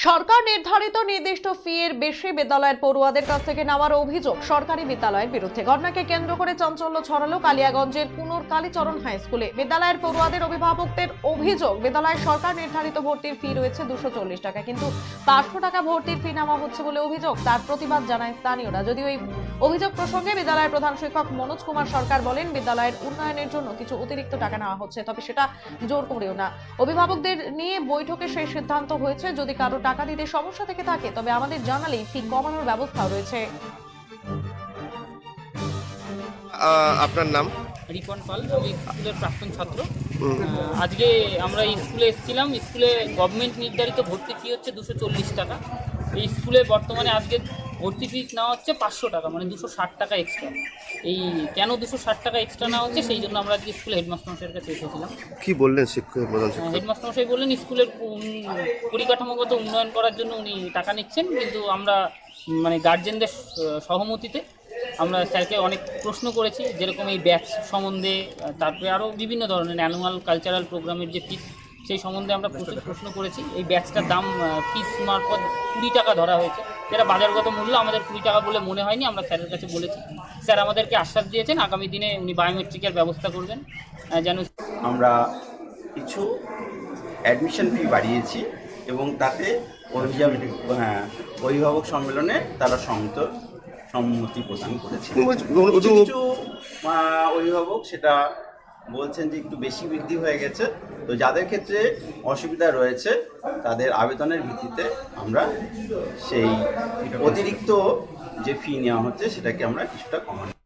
সরকার নির্ধারিত নির্দিষ্ট ফি এর বেশি বিদ্যালয়ের পড়ুয়াদের কাছ থেকে নেওয়ার অভিযোগ সরকারি বিদ্যালয়ের বিরুদ্ধে। ঘটনাকে কেন্দ্র করে চাঞ্চল্য ছড়ালো কালিয়াগঞ্জের পুনর কালীচরণ হাই স্কুলে। বিদ্যালয়ের পড়ুয়াদের অভিভাবকদের অভিযোগ, বিদ্যালয়ের সরকার নির্ধারিত ভর্তির ফি রয়েছে 240 টাকা, কিন্তু 500 টাকা ভর্তির ফি নেওয়া হচ্ছে বলে অভিযোগ। তার প্রতিবাদ জানায় স্থানীয়রা। যদিও এই অভিযোগ প্রসঙ্গে বিদ্যালয়ের প্রধান শিক্ষক মনোজ কুমার সরকার বলেন, বিদ্যালয়ের উন্নয়নের জন্য কিছু অতিরিক্ত টাকা নেওয়া হচ্ছে, তবে সেটা জোর করেও না। অভিভাবকদের নিয়ে বৈঠকে সেই সিদ্ধান্ত হয়েছে, যদি কারো টাকা দিতে সমস্যা থেকে থাকে তবে আমাদের জানালেই ফি কমানোর ব্যবস্থাও রয়েছে। আপনার নাম? রিপন পাল, আমি স্কুলের প্রাক্তন ছাত্র। আজকে আমরা এই স্কুলে এসেছিলাম। স্কুলে গভর্নমেন্ট নির্ধারিত ভর্তি ফি হচ্ছে 240 টাকা। এই স্কুলে বর্তমানে আজকে ভর্তি ফি নেওয়া হচ্ছে 500 টাকা, মানে 260 টাকা এক্সট্রা। এই কেন 260 টাকা এক্সট্রা নেওয়া হচ্ছে সেই জন্য আমরা আজকে স্কুলে হেডমাস্টার মশাইয়ের কাছে এসেছিলাম। কি বললেন শিক্ষক প্রধান শিক্ষক? হেডমাস্টার মশাই বললেন স্কুলের পরিকাঠামোগত উন্নয়ন করার জন্য উনি টাকা নিচ্ছেন, কিন্তু আমরা মানে গার্জেনদের সহমতিতে আমরা স্যারকে অনেক প্রশ্ন করেছি, যেরকম এই ব্যাচ সম্বন্ধে, তারপরে আরও বিভিন্ন ধরনের অ্যানুয়াল কালচারাল প্রোগ্রামের যে ফিস, সেই সম্বন্ধে আমরা প্রচুর প্রশ্ন করেছি। এই ব্যাচটার দাম ফিস মারফত 20 টাকা ধরা হয়েছে, যেটা বাজারগত মূল্য আমাদের 20 টাকা বলে মনে হয়নি। আমরা স্যারের কাছে বলেছি, স্যার আমাদেরকে আশ্বাস দিয়েছেন আগামী দিনে উনি বায়োমেট্রিকের ব্যবস্থা করবেন যেন। আমরা কিছু অ্যাডমিশন ফি বাড়িয়েছি এবং তাতে অভিভাবক সম্মেলনে তারা সম্মতি প্রদান করেছে। কিছু কিছু অভিভাবক সেটা বলছেন যে একটু বেশি বৃদ্ধি হয়ে গেছে, তো যাদের ক্ষেত্রে অসুবিধা রয়েছে তাদের আবেদনের ভিত্তিতে আমরা সেই অতিরিক্ত যে ফি নেওয়া হচ্ছে সেটাকে আমরা কিছুটা কমানো।